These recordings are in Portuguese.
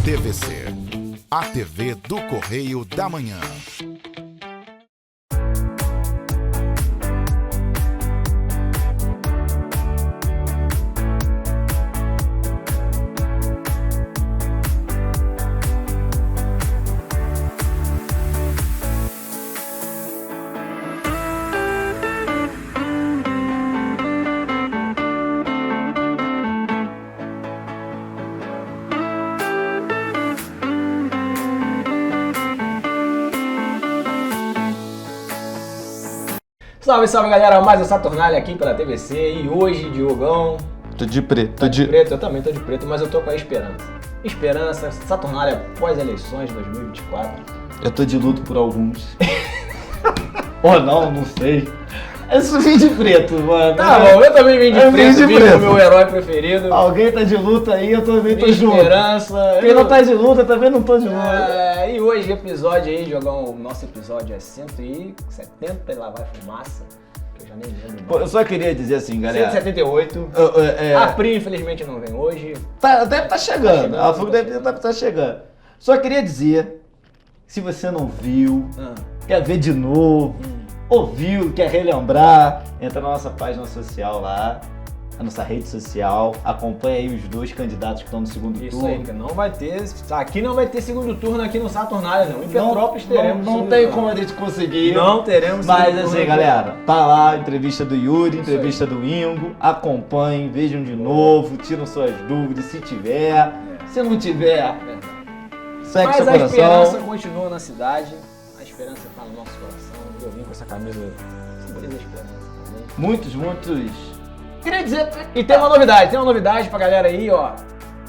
TVC, a TV do Correio da Manhã. Salve, salve galera, mais um Saturnália aqui pela TVC e hoje, Diogão... Tô de preto, preto, eu também tô de preto, mas eu tô com a esperança. Esperança, Saturnália pós-eleições 2024. Eu tô de luto por alguns. Ou não sei. Eu só vim de preto, mano. Tá bom, eu também vim de preto, vim com o meu herói preferido. Alguém tá de luta aí, eu também tô junto. Esperança. Quem não tá de luta, eu também não tô de luta. E hoje, episódio aí, Diogão, o nosso episódio é 170 e lá vai fumaça. Que eu já nem lembro. Pô, eu só queria dizer assim, galera. 178. A Pri, infelizmente, não vem hoje. Deve estar chegando. A Fuga deve estar chegando. Só queria dizer, se você não viu, quer ver de novo, ouviu, quer relembrar, entra na nossa página social lá, na nossa rede social, acompanha aí os dois candidatos que estão no segundo turno. Isso aí, que não vai ter, aqui não vai ter segundo turno aqui no Saturnália não, em Petrópolis teremos. Não tem como a gente conseguir. Não teremos. Mas assim, galera, tá lá, entrevista do Yuri, entrevista do Ingo, acompanhem, vejam de novo, tiram suas dúvidas, se tiver, se não tiver, segue seu coração. Mas a esperança continua na cidade, a esperança tá no nosso coração. Eu vim com essa camisa simboliza a esperança também. Muitos. Queria dizer, e tem uma novidade pra galera aí, ó.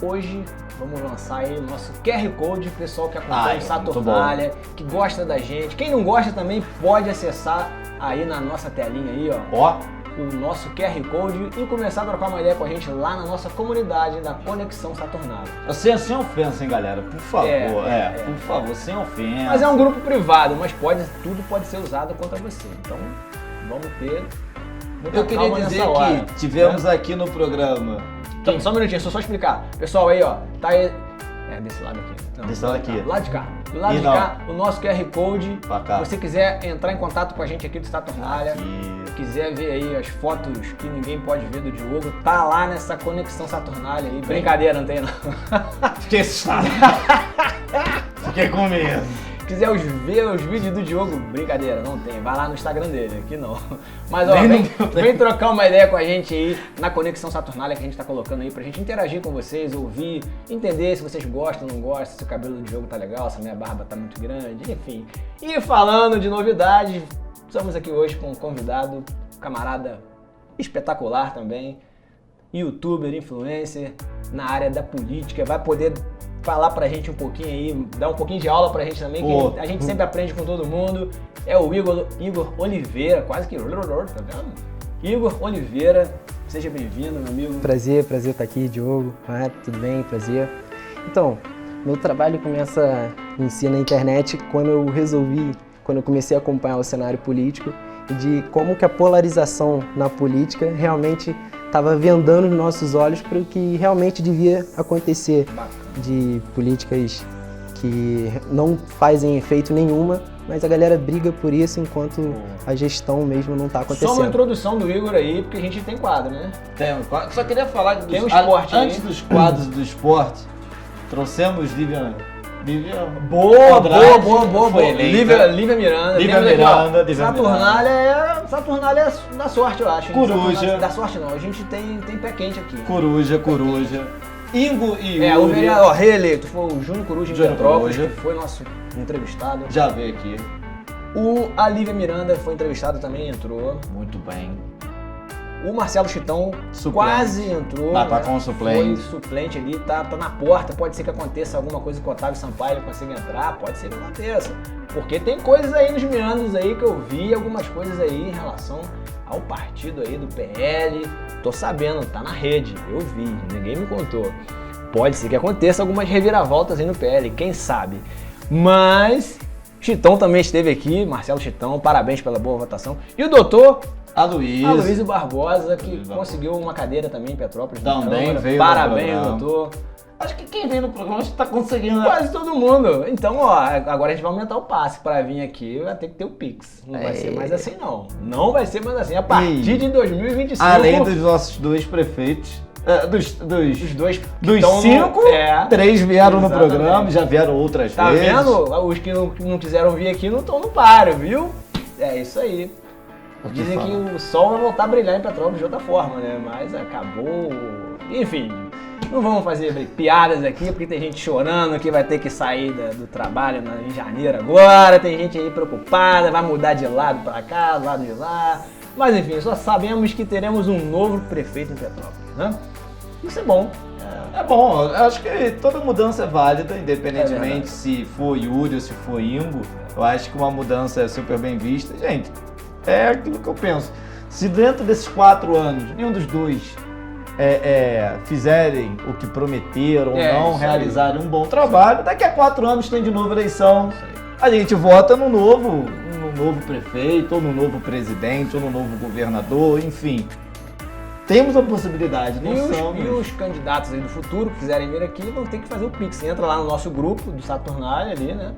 Hoje vamos lançar aí o nosso QR Code, pessoal que acompanha o Saturnália, que gosta da gente. Quem não gosta também pode acessar aí na nossa telinha aí, ó. O nosso QR Code e começar a trocar uma ideia com a gente lá na nossa comunidade da Conexão Saturnália. Sem ofensa, hein, galera? Por favor, por favor, sem ofensa. Mas é um grupo privado, mas tudo pode ser usado contra você. Então, vamos ter muita calma. Eu queria dizer que tivemos aqui no programa... Então, só um minutinho, só explicar. Pessoal aí, ó, tá aí... desse lado aqui. Não, desse lado aqui. Lá de cá. Do lado de cá, o nosso QR Code. Se você quiser entrar em contato com a gente aqui do Saturnália, quiser ver aí as fotos que ninguém pode ver do Diogo, tá lá nessa Conexão Saturnália aí. Brincadeira, não tem não. Fiquei assustado. Fiquei com medo. Quiser ver os vídeos do Diogo, brincadeira, não tem. Vai lá no Instagram dele, aqui não. Mas ó, vem trocar uma ideia com a gente aí na Conexão Saturnália que a gente tá colocando aí pra gente interagir com vocês, ouvir, entender se vocês gostam ou não gostam, se o cabelo do Diogo tá legal, se a minha barba tá muito grande, enfim. E falando de novidades, estamos aqui hoje com um convidado, camarada espetacular também, youtuber, influencer, na área da política, vai poder falar pra gente um pouquinho aí, dar um pouquinho de aula pra gente também, que a gente sempre aprende com todo mundo. É o Igor Oliveira, quase que... Tá vendo? Igor Oliveira, seja bem-vindo, meu amigo. Prazer estar aqui, Diogo. Tudo bem? Prazer. Então, meu trabalho começa em si na internet quando eu comecei a acompanhar o cenário político e de como que a polarização na política realmente estava vendando os nossos olhos para o que realmente devia acontecer. De políticas que não fazem efeito nenhuma, mas a galera briga por isso enquanto a gestão mesmo não está acontecendo. Só uma introdução do Igor aí, porque a gente tem quadro, né? Tem um quadro. Só queria falar que tem um esporte antes dos quadros do esporte, trouxemos Lívia Boa. Lívia Miranda. Saturnália é da sorte, eu acho. Coruja. Da sorte não, a gente tem pé quente aqui. Coruja. Ingo e Yuri. O vereador reeleito foi o Júnior Coruja de Petrópolis, que foi nosso entrevistado. Já veio aqui. A Lívia Miranda foi entrevistada também, entrou. Muito bem. O Marcelo Chitão quase entrou. Tá como suplente. Foi suplente ali, tá na porta. Pode ser que aconteça alguma coisa com o Otávio Sampaio consiga entrar, pode ser que aconteça. Porque tem coisas aí nos meandros aí que eu vi, algumas coisas aí em relação ao partido aí do PL. Tô sabendo, tá na rede, eu vi, ninguém me contou. Pode ser que aconteça algumas reviravoltas aí no PL, quem sabe. Mas Chitão também esteve aqui, Marcelo Chitão, parabéns pela boa votação. E o doutor Aloysio Barbosa, que conseguiu uma cadeira também em Petrópolis. Também veio. Parabéns, doutor. Acho que quem vem no programa acho que tá conseguindo. Quase todo mundo. Então, ó, agora a gente vai aumentar o passe pra vir aqui, vai ter que ter o Pix. Não vai ser mais assim, não. Não vai ser mais assim. A partir de 2025... Além dos nossos 2 prefeitos, dos dois dos 5, 3 vieram no programa e já vieram outras vezes. Tá vendo? Os que não quiseram vir aqui não estão no páreo, viu? É isso aí. Dizem que o sol vai voltar a brilhar em Petrópolis de outra forma, né? Mas acabou... Enfim... Não vamos fazer piadas aqui, porque tem gente chorando que vai ter que sair do trabalho em janeiro agora, tem gente aí preocupada, vai mudar de lado pra cá, do lado de lá. Mas enfim, só sabemos que teremos um novo prefeito em Petrópolis, né? Isso é bom. É bom, eu acho que toda mudança é válida, independentemente se for Yuri ou se for Ingo. Eu acho que uma mudança é super bem vista. Gente, é aquilo que eu penso. Se dentro desses 4 anos, nenhum dos dois fizerem o que prometeram ou não, realizarem um bom trabalho, daqui a 4 anos tem de novo eleição, a gente vota no novo prefeito, ou no novo presidente, ou no novo governador, enfim. Temos a possibilidade, E os candidatos aí do futuro que quiserem vir aqui vão ter que fazer o Pix. Entra lá no nosso grupo do Saturnália ali, né?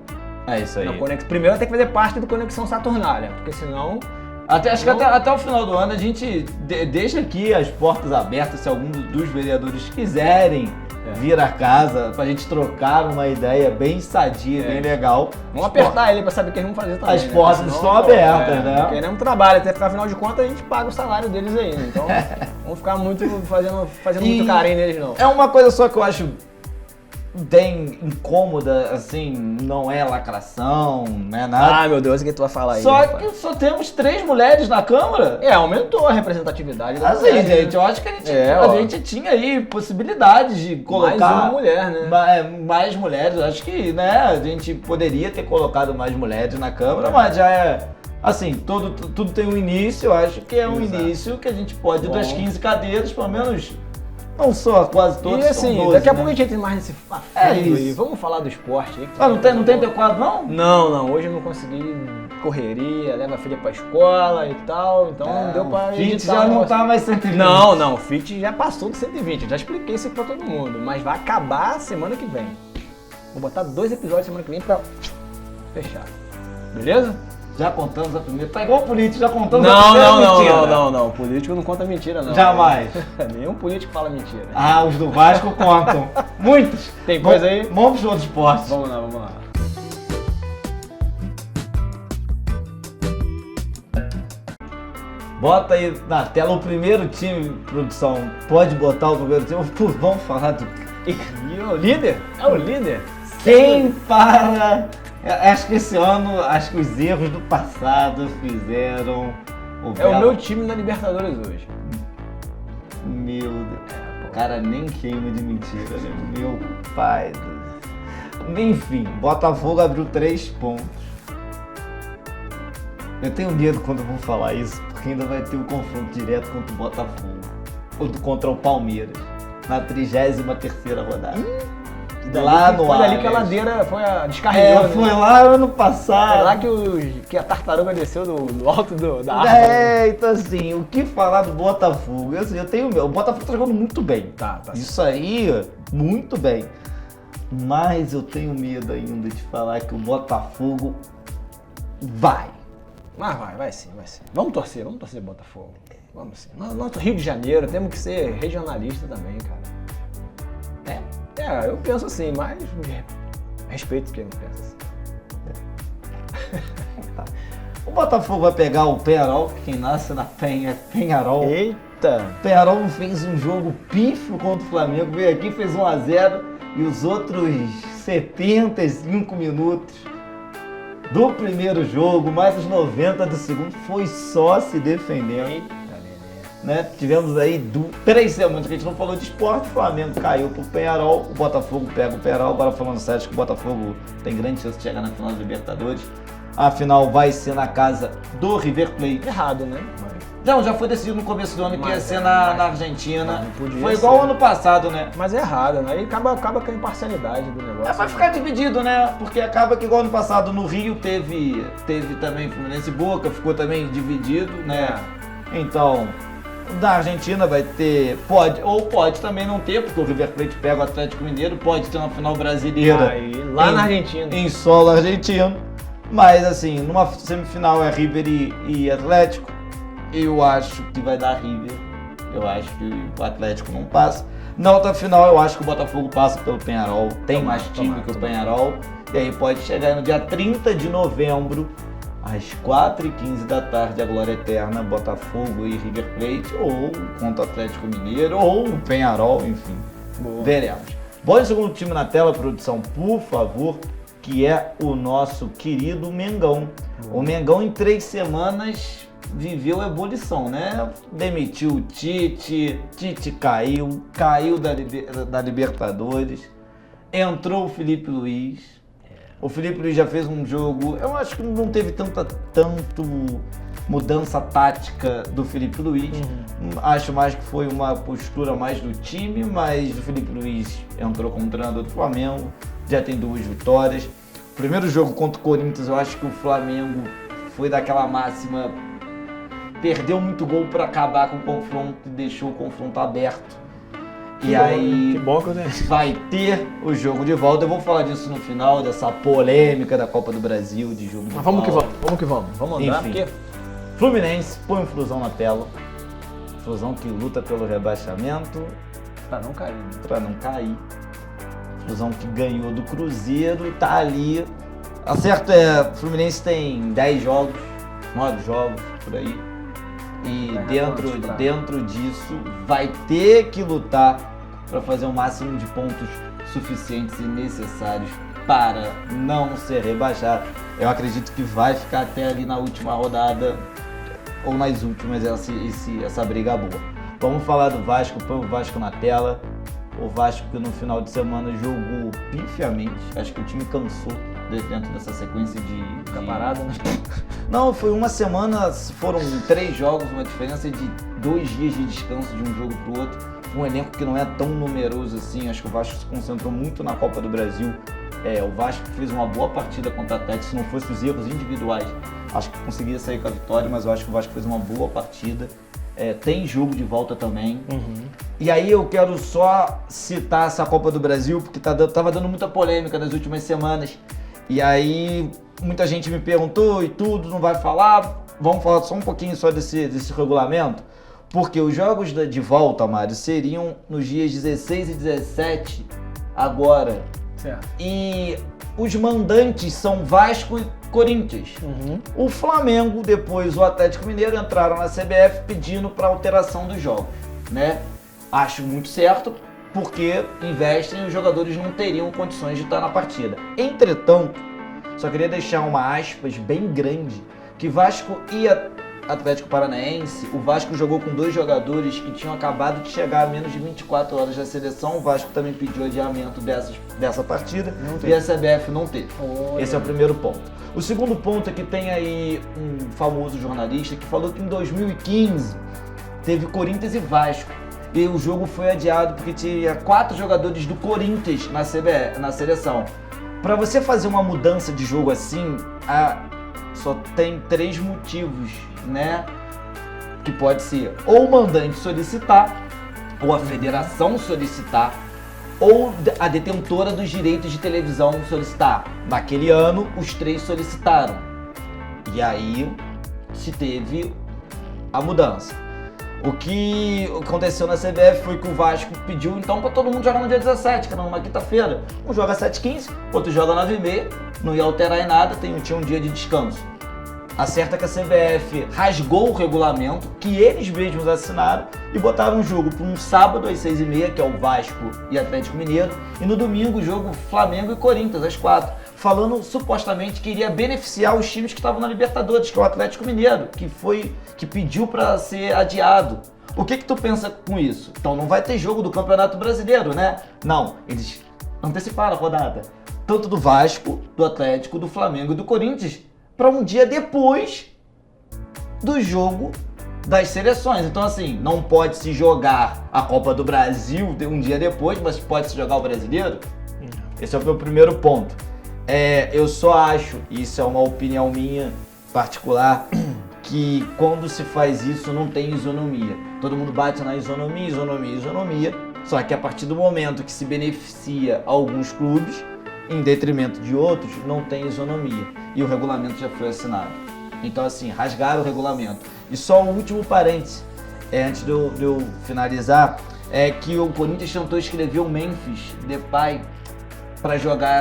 É isso aí. Primeiro tem que fazer parte do Conexão Saturnália, porque senão... Acho que até o final do ano a gente deixa aqui as portas abertas se algum dos vereadores quiserem vir a casa pra gente trocar uma ideia bem sadia, bem legal. Vamos apertar ele pra saber o que eles vão fazer também. As portas estão abertas, né? Porque não trabalha, até afinal de contas a gente paga o salário deles aí, né? Então vamos ficar fazendo muito carinho neles não. É uma coisa só que eu acho bem incômoda, assim, não é lacração, não é nada. Ah, meu Deus, o que tu vai falar aí? Só que só temos 3 mulheres na Câmara. Aumentou a representatividade da mulher. Assim, gente, eu acho que a gente tinha aí possibilidades de colocar... Mais uma mulher, né? Mais mulheres, eu acho que, né, a gente poderia ter colocado mais mulheres na Câmara, mas já é... Assim, tudo tem um início, eu acho que é um início que a gente pode, das 15 cadeiras, pelo menos... Não só, quase todos. E assim, são 12, daqui a pouco a gente entra mais nesse fundo aí. Vamos falar do esporte aí. Não tem teu quadro, não? Não, hoje eu não consegui correria, leva a filha pra escola e tal, então não deu pra editar. Fit já não tá mais 120. Não, o Fit já passou do 120, já expliquei isso aqui pra todo mundo, mas vai acabar semana que vem. Vou botar 2 episódios semana que vem pra fechar, beleza? Já contamos a primeira. Tá igual o político, já contamos a primeira mentira. Não. Político não conta mentira, não. Jamais. Nenhum político fala mentira. Ah, os do Vasco contam. Muitos. Tem coisa aí? Vamos pro outro esporte. Vamos lá. Bota aí na tela o primeiro time, produção. Pode botar o primeiro time? Vamos falar do... E o líder? É o líder? Quem para... Acho que esse ano, que os erros do passado fizeram... o meu time na Libertadores hoje. Meu Deus. O cara nem queima de mentira, né? Meu pai do céu. Enfim, Botafogo abriu 3 pontos. Eu tenho medo quando eu vou falar isso, porque ainda vai ter um confronto direto contra o Botafogo. Ou contra o Palmeiras. Na 33ª rodada. Lá no Foi ali que a ladeira descarregou. Foi lá ano passado. Foi lá que a tartaruga desceu do alto da árvore. Então assim, o que falar do Botafogo? Assim, eu tenho medo. O Botafogo tá jogando muito bem. Tá. Isso aí, muito bem. Mas eu tenho medo ainda de falar que o Botafogo vai. Mas vai sim. Vamos torcer Botafogo. Vamos sim. Nosso Rio de Janeiro, temos que ser regionalista também, cara. Eu penso assim, mas respeito quem não pensa assim. Tá. O Botafogo vai pegar o Penharol, que quem nasce na Penha é Penharol. Eita! O Penharol fez um jogo pífio contra o Flamengo, veio aqui, fez 1-0 e os outros 75 minutos do primeiro jogo, mais os 90 do segundo, foi só se defendendo. Né? Tivemos aí 3 semanas que a gente não falou de esporte, o Flamengo caiu pro Penharol, o Botafogo pega o Penharol. Agora falando sério, acho que o Botafogo tem grande chance de chegar na final da Libertadores. A final vai ser na casa do River Plate. Errado, né? Já foi decidido no começo do ano que ia ser na Argentina. Foi ser. Igual ano passado, né? Mas é errado, né? Aí acaba com a imparcialidade do negócio. Vai ficar dividido, né? Porque acaba que igual ano passado no Rio teve também Fluminense e Boca, ficou também dividido, né? Então, da Argentina vai ter, pode também não ter, porque o River Plate pega o Atlético Mineiro, pode ter uma final brasileira Aí, lá na Argentina. em solo argentino, mas assim, numa semifinal é River e Atlético, eu acho que vai dar River, eu acho que o Atlético não passa. Na outra final eu acho que o Botafogo passa pelo Peñarol, tem mais time que o Peñarol, e aí pode chegar no dia 30 de novembro, às 4h15 da tarde, a glória eterna, Botafogo e River Plate, ou contra o Atlético Mineiro, ou o Peñarol, enfim. Boa. Veremos. Bom, segundo time na tela, produção, por favor, que é o nosso querido Mengão. Boa. O Mengão em 3 semanas viveu ebulição, né? Demitiu o Tite caiu da Libertadores, entrou o Felipe Luiz. O Felipe Luiz já fez um jogo, eu acho que não teve tanto mudança tática do Felipe Luiz. Acho mais que foi uma postura mais do time, mas o Felipe Luiz entrou como treinador do Flamengo, já tem 2 vitórias. Primeiro jogo contra o Corinthians, eu acho que o Flamengo foi daquela máxima, perdeu muito gol para acabar com o confronto e deixou o confronto aberto. E aí, vai ter o jogo de volta. Eu vou falar disso no final, dessa polêmica da Copa do Brasil, de jogo de volta. Vamos que vamos. Vamos andar, enfim, porque... Fluminense, põe o Flusão na tela. Flusão que luta pelo rebaixamento. Pra não cair. Pra não cair. Flusão que ganhou do Cruzeiro e tá ali. Acerto o Fluminense tem 10 jogos, 9 jogos, por aí. E dentro disso vai ter que lutar para fazer o máximo de pontos suficientes e necessários para não ser rebaixado. Eu acredito que vai ficar até ali na última rodada ou nas últimas essa briga boa. Vamos falar do Vasco, põe o Vasco na tela. O Vasco que no final de semana jogou pifiamente. Acho que o time cansou dentro dessa sequência de... Ficar parado, né? Não, foi uma semana, foram 3 jogos, uma diferença de 2 dias de descanso de um jogo pro outro. Um elenco que não é tão numeroso assim, acho que o Vasco se concentrou muito na Copa do Brasil. O Vasco fez uma boa partida contra a Atlético, se não fosse os erros individuais, acho que conseguia sair com a vitória, mas eu acho que o Vasco fez uma boa partida. Tem jogo de volta também. E aí eu quero só citar essa Copa do Brasil, porque tava dando muita polêmica nas últimas semanas. E aí muita gente me perguntou e tudo, não vai falar? Vamos falar só um pouquinho só desse regulamento? Porque os jogos de volta, Mário, seriam nos dias 16 e 17 agora. Certo. E os mandantes são Vasco e Corinthians. O Flamengo, depois o Atlético Mineiro entraram na CBF pedindo para alteração dos jogos, né? Acho muito certo, porque investem e os jogadores não teriam condições de estar na partida. Entretanto, só queria deixar uma aspas bem grande, que Vasco e Atlético Paranaense, o Vasco jogou com 2 jogadores que tinham acabado de chegar a menos de 24 horas da seleção. O Vasco também pediu adiamento dessa partida e a CBF não teve. Esse é o primeiro ponto. O segundo ponto é que tem aí um famoso jornalista que falou que em 2015 teve Corinthians e Vasco e o jogo foi adiado porque tinha 4 jogadores do Corinthians na seleção. Para você fazer uma mudança de jogo assim, só tem 3 motivos, né? Que pode ser ou o mandante solicitar, ou a federação solicitar, ou a detentora dos direitos de televisão solicitar. Naquele ano, os 3 solicitaram. E aí se teve a mudança. O que aconteceu na CBF foi que o Vasco pediu então para todo mundo jogar no dia 17, que era numa quinta-feira. Um joga 7h15, outro joga 9h30, não ia alterar em nada, tinha um dia de descanso. Acerta que a CBF rasgou o regulamento que eles mesmos assinaram e botaram um jogo para um sábado às 6h30, que é o Vasco e Atlético Mineiro, e no domingo o jogo Flamengo e Corinthians às 4h, falando supostamente que iria beneficiar os times que estavam na Libertadores, que é o Atlético Mineiro, que pediu para ser adiado. O que tu pensa com isso? Então não vai ter jogo do Campeonato Brasileiro, né? Não, eles anteciparam a rodada, tanto do Vasco, do Atlético, do Flamengo e do Corinthians, para um dia depois do jogo das seleções. Então assim, não pode se jogar a Copa do Brasil um dia depois, mas pode se jogar o Brasileiro? Esse é o meu primeiro ponto. Eu só acho, isso é uma opinião minha particular, que quando se faz isso não tem isonomia. Todo mundo bate na isonomia, só que a partir do momento que se beneficia alguns clubes, em detrimento de outros, não tem isonomia. E o regulamento já foi assinado. Então assim, rasgaram o regulamento. E só um último parênteses, antes de eu finalizar, é que o Corinthians tentou escrever o Memphis Depay para jogar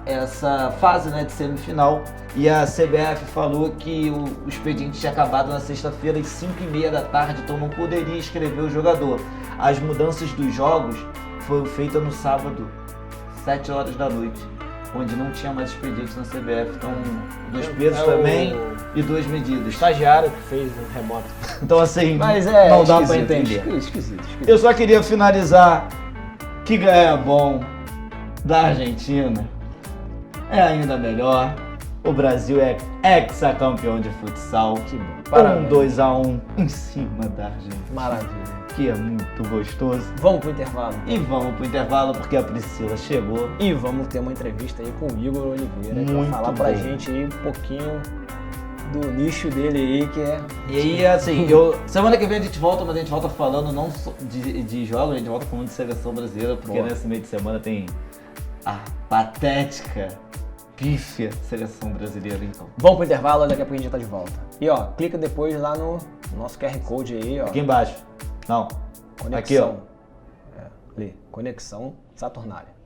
essa fase, né, de semifinal. E a CBF falou que o expediente tinha acabado na sexta-feira às 5h30 da tarde, então não poderia escrever o jogador. As mudanças dos jogos foram feitas no sábado, 7 horas da noite, onde não tinha mais expediente na CBF. Então, 2 pesos também e 2 medidas. O estagiário que fez o remoto. Então assim, Mas não dá para entender. Esquisito. Eu só queria finalizar que ganhar bom da Argentina é ainda melhor. O Brasil é hexacampeão de futsal. Que bom. 2-1 em cima da Argentina. Maravilha. Que é muito gostoso. Vamos pro intervalo. E vamos pro intervalo porque a Priscila chegou. E vamos ter uma entrevista aí com o Igor Oliveira, que vai Muito falar pra bom. gente aí um pouquinho do nicho dele aí, que é... E aí, assim, semana que vem a gente volta, mas a gente volta falando não só de jogos, a gente volta falando de seleção brasileira, porque Boa. nesse meio de semana tem a patética, pífia seleção brasileira, então. Vamos pro intervalo, daqui a pouco a gente tá de volta. E ó, clica depois lá no nosso QR Code aí, ó. Aqui embaixo. Não. Conexão. Aqui, ó. Ali, Conexão Saturnália.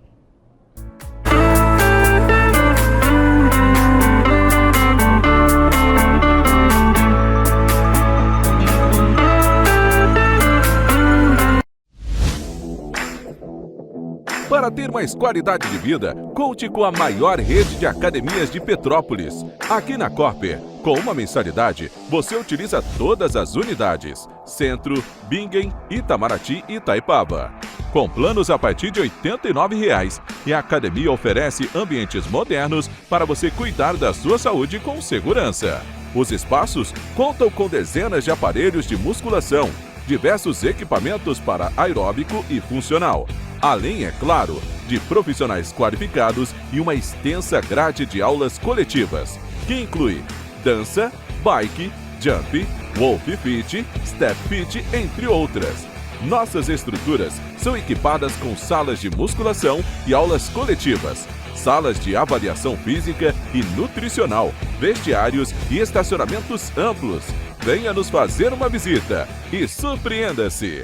Para ter mais qualidade de vida, conte com a maior rede de academias de Petrópolis. Aqui na Corper, com uma mensalidade, você utiliza todas as unidades: Centro, Bingen, Itamaraty e Itaipava. Com planos a partir de R$ 89,00, e a academia oferece ambientes modernos para você cuidar da sua saúde com segurança. Os espaços contam com dezenas de aparelhos de musculação, diversos equipamentos para aeróbico e funcional. Além, é claro, de profissionais qualificados e uma extensa grade de aulas coletivas, que inclui dança, bike, jump, wolf fit, step fit, entre outras. Nossas estruturas são equipadas com salas de musculação e aulas coletivas, salas de avaliação física e nutricional, vestiários e estacionamentos amplos. Venha nos fazer uma visita e surpreenda-se!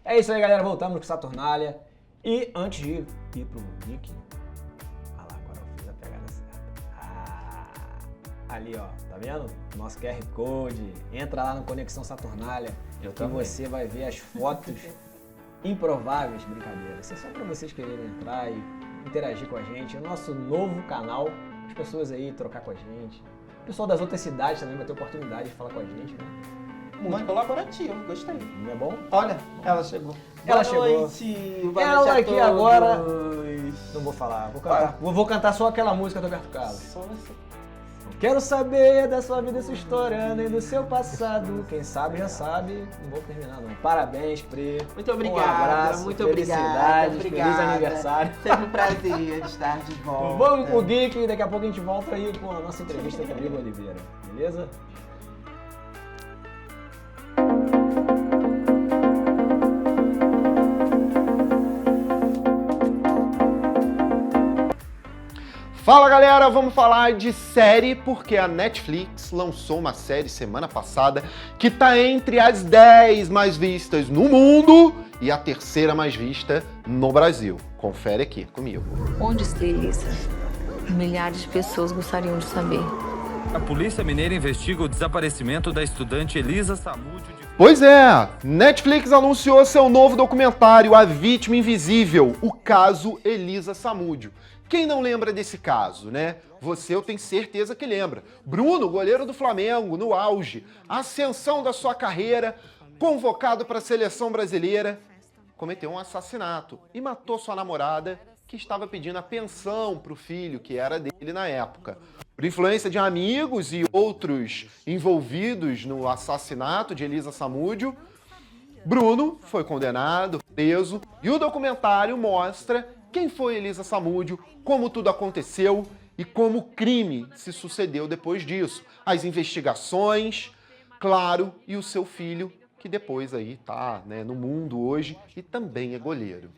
É isso aí, galera. Voltamos com Saturnália. E antes de ir pro link... Ah lá, agora eu fiz a pegada certa. Ali, ó. Tá vendo? Nosso QR Code. Entra lá no Conexão Saturnália. Que você vai ver as fotos improváveis. Brincadeira. Isso é só pra vocês quererem entrar e interagir com a gente. É o nosso novo canal. As pessoas aí trocar com a gente. O pessoal das outras cidades também vai ter oportunidade de falar com a gente, né? Muito colaborativo, gostei. Não é bom? Olha, ela chegou. Ela Boa chegou. noite, boa Ela noite a aqui todos. agora. Não vou falar, vou cantar só aquela música do Roberto Carlos. Só você. Quero saber da sua vida, sua história, nem do seu passado. Quem sabe já sabe. Não vou terminar não. Parabéns, Pri. Muito Um obrigada, abraço, muito obrigada. felicidades, Obrigada. feliz aniversário. Sempre um prazer estar de volta. Vamos pro Geek e daqui a pouco a gente volta aí com a nossa entrevista com o Igor Oliveira. Beleza? Fala galera, vamos falar de série porque a Netflix lançou uma série semana passada que tá entre as 10 mais vistas no mundo e a terceira mais vista no Brasil. Confere aqui comigo. Onde está Elisa? Milhares de pessoas gostariam de saber. A Polícia Mineira investiga o desaparecimento da estudante Elisa Samúdio de... Pois é, Netflix anunciou seu novo documentário A Vítima Invisível, o caso Elisa Samúdio. Quem não lembra desse caso, né? Você, eu tenho certeza que lembra. Bruno, goleiro do Flamengo, no auge, ascensão da sua carreira, convocado para a seleção brasileira, cometeu um assassinato e matou sua namorada, que estava pedindo a pensão para o filho, que era dele na época. Por influência de amigos e outros envolvidos no assassinato de Elisa Samúdio, Bruno foi condenado, preso, e o documentário mostra quem foi Elisa Samúdio, como tudo aconteceu e como o crime se sucedeu depois disso. As investigações, claro, e o seu filho, que depois aí tá, né, no mundo hoje e também é goleiro.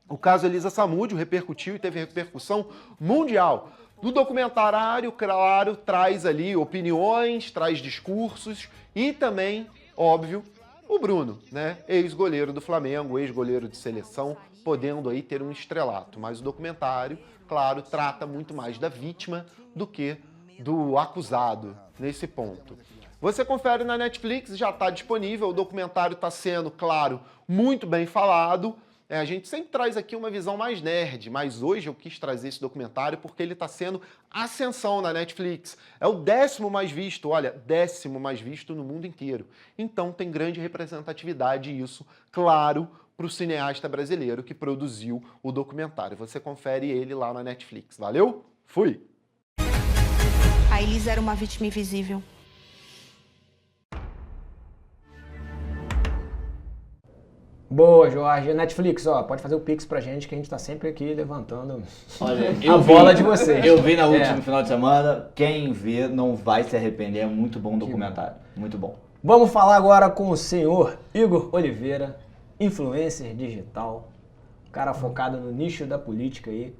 O caso Elisa Samúdio repercutiu e teve repercussão mundial. No documentário, claro, traz ali opiniões, traz discursos e também, óbvio, o Bruno, né? Ex-goleiro do Flamengo, ex-goleiro de seleção, podendo aí ter um estrelato. Mas o documentário, claro, trata muito mais da vítima do que do acusado nesse ponto. Você confere na Netflix, já está disponível, o documentário está sendo, claro, muito bem falado. A gente sempre traz aqui uma visão mais nerd, mas hoje eu quis trazer esse documentário porque ele está sendo ascensão na Netflix. É o 10º mais visto, olha, 10º mais visto no mundo inteiro. Então tem grande representatividade isso, claro, para o cineasta brasileiro que produziu o documentário. Você confere ele lá na Netflix. Valeu? Fui! A Elisa era uma vítima invisível. Boa, Jorge. Netflix, ó, pode fazer o Pix pra gente, que a gente tá sempre aqui levantando Olha, a bola de vocês. Eu vi na última final de semana, quem vê não vai se arrepender, é muito bom o documentário, muito bom. Vamos falar agora com o senhor Igor Oliveira, influencer digital, cara focado no nicho da política aí.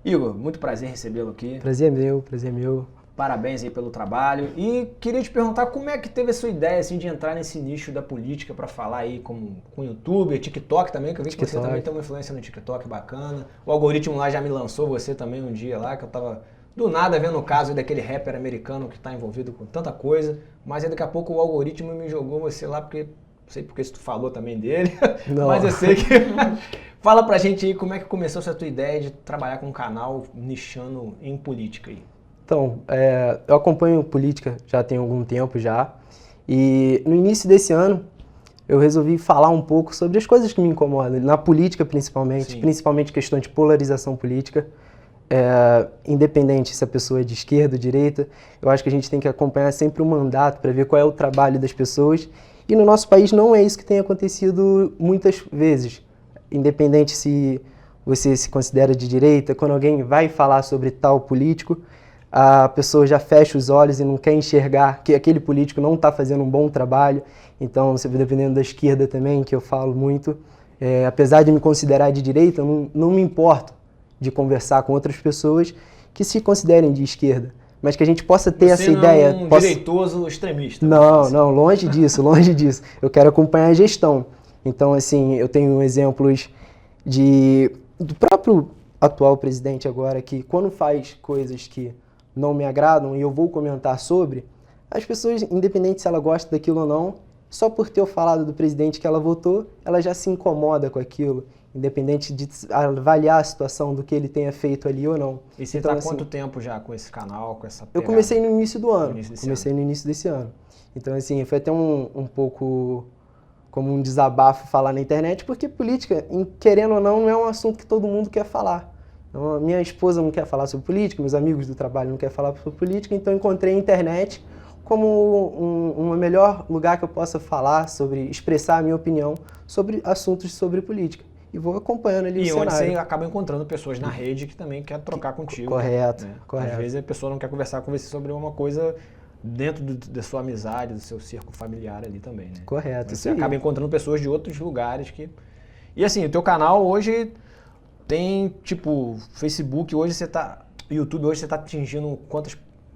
Igor, muito prazer recebê-lo aqui. Prazer meu, prazer meu. Parabéns aí pelo trabalho. E queria te perguntar como é que teve a sua ideia assim, de entrar nesse nicho da política para falar aí com YouTuber, TikTok também, que eu vi que você também tem uma influência no TikTok bacana. O algoritmo lá já me lançou você também um dia lá, que eu tava do nada vendo o caso daquele rapper americano que tá envolvido com tanta coisa, mas aí daqui a pouco o algoritmo me jogou você lá, porque não sei porque tu falou também dele, mas eu sei que... Fala pra gente aí como é que começou essa tua ideia de trabalhar com um canal nichando em política aí. Então, eu acompanho política já tem algum tempo já, e no início desse ano eu resolvi falar um pouco sobre as coisas que me incomodam, na política principalmente questão de polarização política, independente se a pessoa é de esquerda ou direita, eu acho que a gente tem que acompanhar sempre o mandato para ver qual é o trabalho das pessoas, e no nosso país não é isso que tem acontecido muitas vezes, independente se você se considera de direita, quando alguém vai falar sobre tal político, a pessoa já fecha os olhos e não quer enxergar que aquele político não está fazendo um bom trabalho. Então, dependendo da esquerda também, que eu falo muito, apesar de me considerar de direita, eu não me importo de conversar com outras pessoas que se considerem de esquerda, mas que a gente possa ter essa ideia. Você não é um direitoso extremista. Não, longe disso, longe disso. Eu quero acompanhar a gestão. Então, assim, eu tenho exemplos do próprio atual presidente agora, que quando faz coisas que não me agradam e eu vou comentar sobre, as pessoas, independente se ela gosta daquilo ou não, só por ter falado do presidente que ela votou, ela já se incomoda com aquilo, independente de avaliar a situação do que ele tenha feito ali ou não. E você então, tá há assim, quanto tempo já com esse canal, com essa Eu pegada? comecei no início do ano, No início desse ano. Então, assim, foi até um pouco como um desabafo falar na internet, porque política, querendo ou não é um assunto que todo mundo quer falar. Então, a minha esposa não quer falar sobre política, meus amigos do trabalho não querem falar sobre política, então eu encontrei a internet como um melhor lugar que eu possa falar sobre, expressar a minha opinião sobre assuntos sobre política. E vou acompanhando ali o cenário. E onde você acaba encontrando pessoas na rede que também quer trocar contigo. Correto, né? correto. Às vezes a pessoa não quer conversar com você sobre uma coisa dentro da sua amizade, do seu círculo familiar ali também, né? Correto, Mas você acaba encontrando pessoas de outros lugares que... E assim, o teu canal hoje tem, tipo, Facebook, YouTube hoje você tá atingindo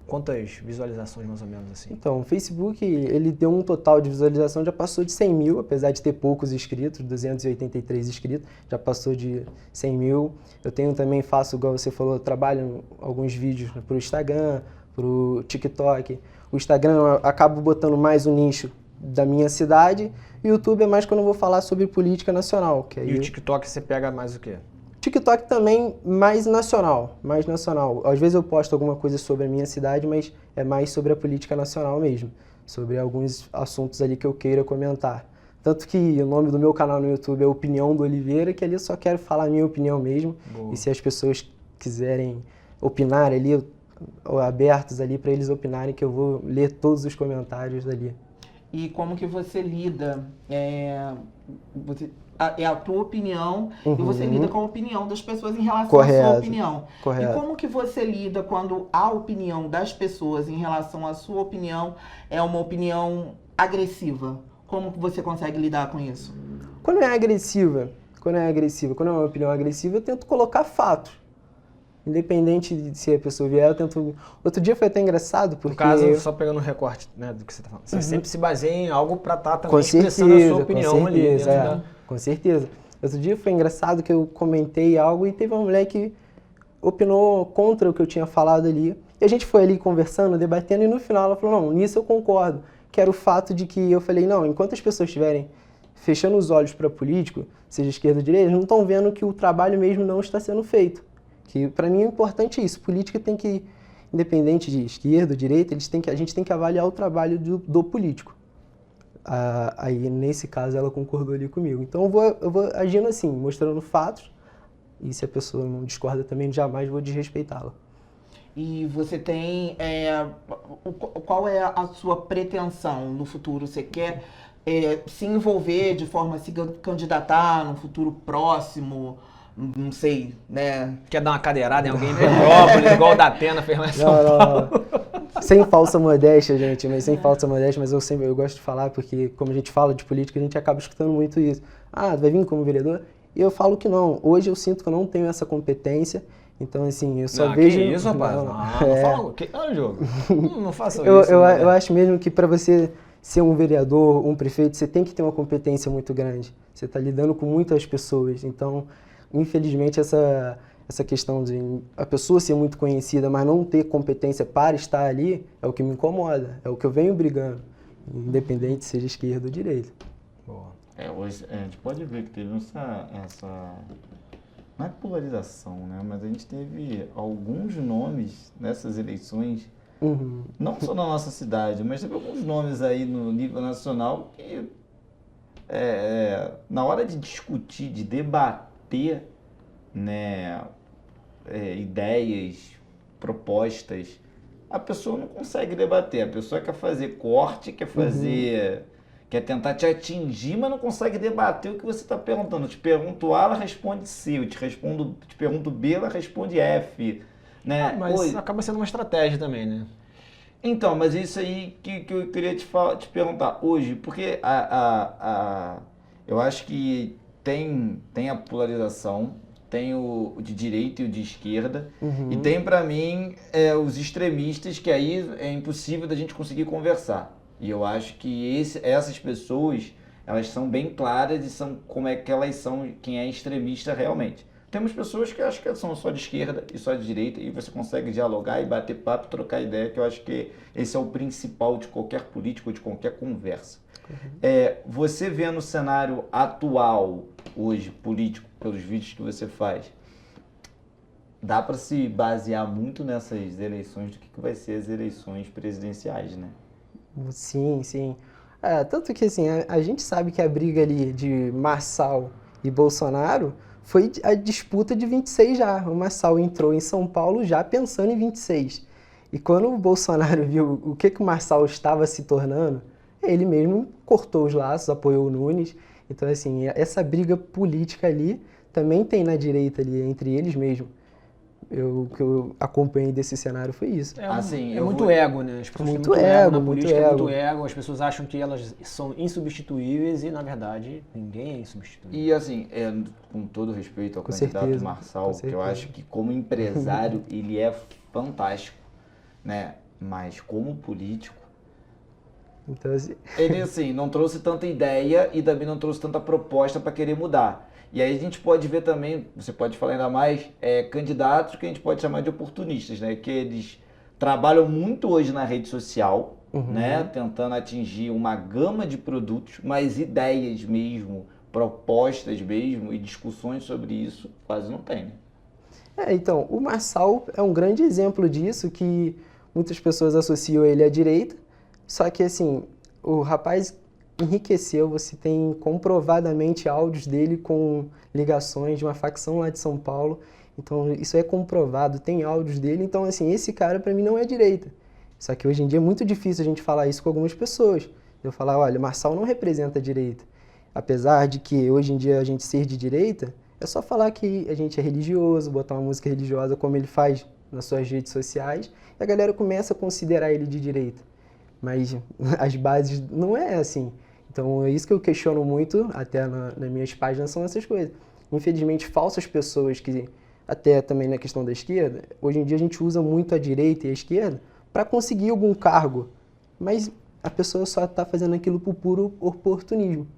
quantas visualizações mais ou menos assim? Então, o Facebook, ele deu um total de visualização, já passou de 100 mil, apesar de ter poucos inscritos, 283 inscritos, já passou de 100 mil. Eu também faço, igual você falou, eu trabalho alguns vídeos pro Instagram, pro TikTok. O Instagram eu acabo botando mais um nicho da minha cidade, e o YouTube é mais quando eu vou falar sobre política nacional. Que aí e o TikTok você pega mais o quê? TikTok também mais nacional. Às vezes eu posto alguma coisa sobre a minha cidade, mas é mais sobre a política nacional mesmo. Sobre alguns assuntos ali que eu queira comentar. Tanto que o nome do meu canal no YouTube é Opinião do Oliveira, que ali eu só quero falar a minha opinião mesmo. Boa. E se as pessoas quiserem opinar ali, abertos ali para eles opinarem, que eu vou ler todos os comentários ali. E como que você lida? É a tua opinião e você lida com a opinião das pessoas em relação à sua opinião. Correto. E como que você lida quando a opinião das pessoas em relação à sua opinião é uma opinião agressiva? Como que você consegue lidar com isso? Quando é uma opinião agressiva, eu tento colocar fatos. Independente de se a pessoa vier, eu tento... Outro dia foi até engraçado, porque... No caso, só pegando um recorte, né, do que você tá falando. Você sempre se baseia em algo para estar também expressando a sua opinião ali. Com certeza. Outro dia foi engraçado que eu comentei algo e teve uma mulher que opinou contra o que eu tinha falado ali. E a gente foi ali conversando, debatendo, e no final ela falou, não, nisso eu concordo. Que era o fato de que eu falei, não, enquanto as pessoas estiverem fechando os olhos para político, seja esquerda ou direita, eles não estão vendo que o trabalho mesmo não está sendo feito. Que para mim é importante isso. Política tem que, independente de esquerda ou direita, a gente tem que avaliar o trabalho do político. Aí, nesse caso, ela concordou ali comigo. Então, eu vou agindo assim, mostrando fatos, e se a pessoa não discorda também, jamais vou desrespeitá-la. E você tem... qual é a sua pretensão no futuro? Você quer se envolver de forma a se candidatar no futuro próximo? Não sei, né? Quer dar uma cadeirada em alguém em Petrópolis, igual o da Atena fez lá em São Paulo? Sem falsa modéstia, gente, mas eu gosto de falar, porque como a gente fala de política, a gente acaba escutando muito isso. Ah, vai vir como vereador? E eu falo que não. Hoje eu sinto que eu não tenho essa competência, então assim, eu só vejo... Que isso, rapaz? Não fala... Olha o jogo. Não faça isso. Eu acho mesmo que para você ser um vereador, um prefeito, você tem que ter uma competência muito grande. Você está lidando com muitas pessoas, então... Infelizmente, essa questão de a pessoa ser muito conhecida, mas não ter competência para estar ali, é o que me incomoda, é o que eu venho brigando, independente seja esquerda ou direita. Hoje a gente pode ver que teve essa não é polarização, né? Mas a gente teve alguns nomes nessas eleições, não só na nossa cidade, mas teve alguns nomes aí no nível nacional que, na hora de discutir, de debater, né, ideias, propostas, a pessoa não consegue debater, a pessoa quer fazer corte, quer tentar te atingir, mas não consegue debater o que você está perguntando. Eu te pergunto A, ela responde C, te pergunto B, ela responde F, né? Mas acaba sendo uma estratégia também, né? Então, mas isso aí que eu queria te perguntar hoje, porque eu acho que tem a polarização, tem o de direita e o de esquerda, e tem para mim os extremistas, que aí é impossível da gente conseguir conversar. E eu acho que essas pessoas, elas são bem claras e são como é que elas são, quem é extremista realmente. Temos pessoas que acham que são só de esquerda e só de direita, e você consegue dialogar e bater papo, trocar ideia, que eu acho que esse é o principal de qualquer político, de qualquer conversa. Você vê no cenário atual, hoje, político, pelos vídeos que você faz, dá para se basear muito nessas eleições do que vai ser as eleições presidenciais, né? Sim. Tanto que assim, a gente sabe que a briga ali de Marçal e Bolsonaro foi a disputa de 26 já. O Marçal entrou em São Paulo já pensando em 26. E quando o Bolsonaro viu o que o Marçal estava se tornando, ele mesmo cortou os laços, apoiou o Nunes. Então, assim, essa briga política ali também tem na direita ali, entre eles mesmo. O que eu acompanhei desse cenário foi isso. Muito ego, né? As pessoas muito têm ego na política, é muito ego. As pessoas acham que elas são insubstituíveis e, na verdade, ninguém é insubstituível. E, assim, com todo respeito ao candidato Marçal, que eu acho que como empresário ele é fantástico, né? Mas como político, então, assim... ele, assim, não trouxe tanta ideia e também não trouxe tanta proposta para querer mudar. E aí a gente pode ver também, você pode falar ainda mais, candidatos que a gente pode chamar de oportunistas, né? Que eles trabalham muito hoje na rede social, né? Tentando atingir uma gama de produtos, mas ideias mesmo, propostas mesmo e discussões sobre isso quase não tem, né? Então, o Marçal é um grande exemplo disso, que muitas pessoas associam ele à direita, só que assim, o rapaz enriqueceu, você tem comprovadamente áudios dele com ligações de uma facção lá de São Paulo, Então isso é comprovado, tem áudios dele, então assim, esse cara para mim não é direita. Só que hoje em dia é muito difícil a gente falar isso com algumas pessoas. Eu falar, olha, Marçal não representa a direita. Apesar de que hoje em dia a gente ser de direita, é só falar que a gente é religioso, botar uma música religiosa como ele faz nas suas redes sociais, e a galera começa a considerar ele de direita. Mas as bases não é assim. Então é isso que eu questiono muito, até nas minhas páginas, são essas coisas. Infelizmente, falsas pessoas que, até também na questão da esquerda, hoje em dia a gente usa muito a direita e a esquerda para conseguir algum cargo, mas a pessoa só está fazendo aquilo por puro oportunismo.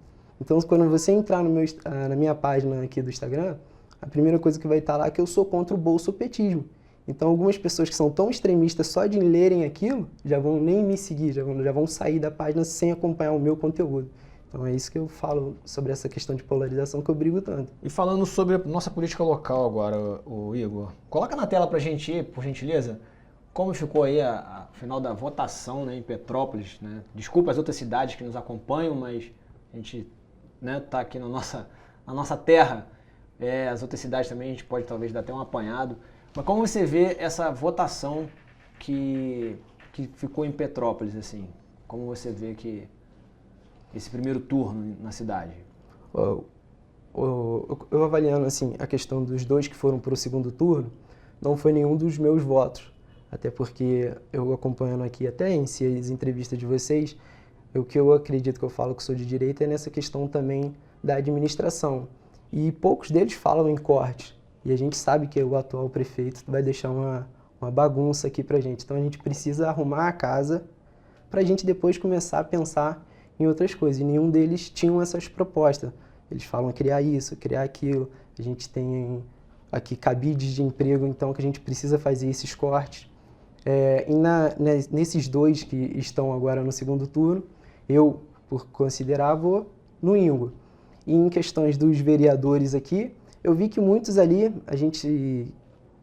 Então, quando você entrar na minha página aqui do Instagram, a primeira coisa que vai estar lá é que eu sou contra o bolsopetismo. Então, algumas pessoas que são tão extremistas só de lerem aquilo, já vão nem me seguir, já vão sair da página sem acompanhar o meu conteúdo. Então, é isso que eu falo sobre essa questão de polarização que eu brigo tanto. E falando sobre nossa política local agora, o Igor, coloca na tela pra gente aí, por gentileza, como ficou aí a final da votação, né, em Petrópolis, né? Desculpa as outras cidades que nos acompanham, mas a gente, né, tá aqui na nossa terra. As outras cidades também a gente pode talvez dar até um apanhado. Mas como você vê essa votação que ficou em Petrópolis, assim? Como você vê que esse primeiro turno na cidade? Eu avaliando assim, a questão dos dois que foram para o segundo turno, não foi nenhum dos meus votos. Até porque eu acompanhando aqui até em si as entrevistas de vocês, o que eu acredito que eu falo que sou de direita é nessa questão também da administração. E poucos deles falam em corte. E a gente sabe que o atual prefeito vai deixar uma bagunça aqui pra gente. Então a gente precisa arrumar a casa pra gente depois começar a pensar em outras coisas. E nenhum deles tinham essas propostas. Eles falam criar isso, criar aquilo. A gente tem aqui cabides de emprego, então que a gente precisa fazer esses cortes. Nesses dois que estão agora no segundo turno, eu, por considerar, vou no Ingo. E em questões dos vereadores aqui, eu vi que muitos ali, a gente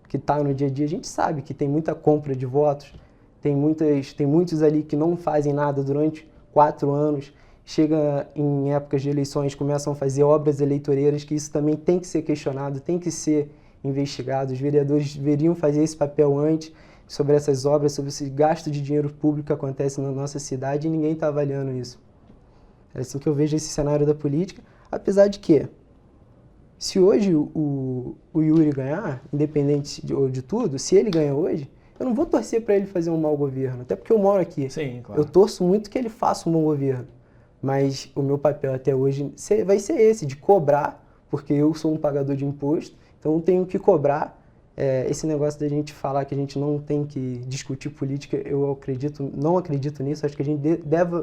que está no dia a dia, a gente sabe que tem muita compra de votos, tem muitos ali que não fazem nada durante 4 anos, chega em épocas de eleições, começam a fazer obras eleitoreiras, que isso também tem que ser questionado, tem que ser investigado. Os vereadores deveriam fazer esse papel antes, sobre essas obras, sobre esse gasto de dinheiro público que acontece na nossa cidade, e ninguém está avaliando isso. É assim que eu vejo esse cenário da política, apesar de que, se hoje o Yuri ganhar, independente de tudo, se ele ganha hoje, eu não vou torcer para ele fazer um mau governo, até porque eu moro aqui. Sim, claro. Eu torço muito que ele faça um bom governo, mas o meu papel até hoje vai ser esse, de cobrar, porque eu sou um pagador de imposto, então eu tenho que cobrar. Esse negócio da gente falar que a gente não tem que discutir política, eu não acredito nisso. Acho que a gente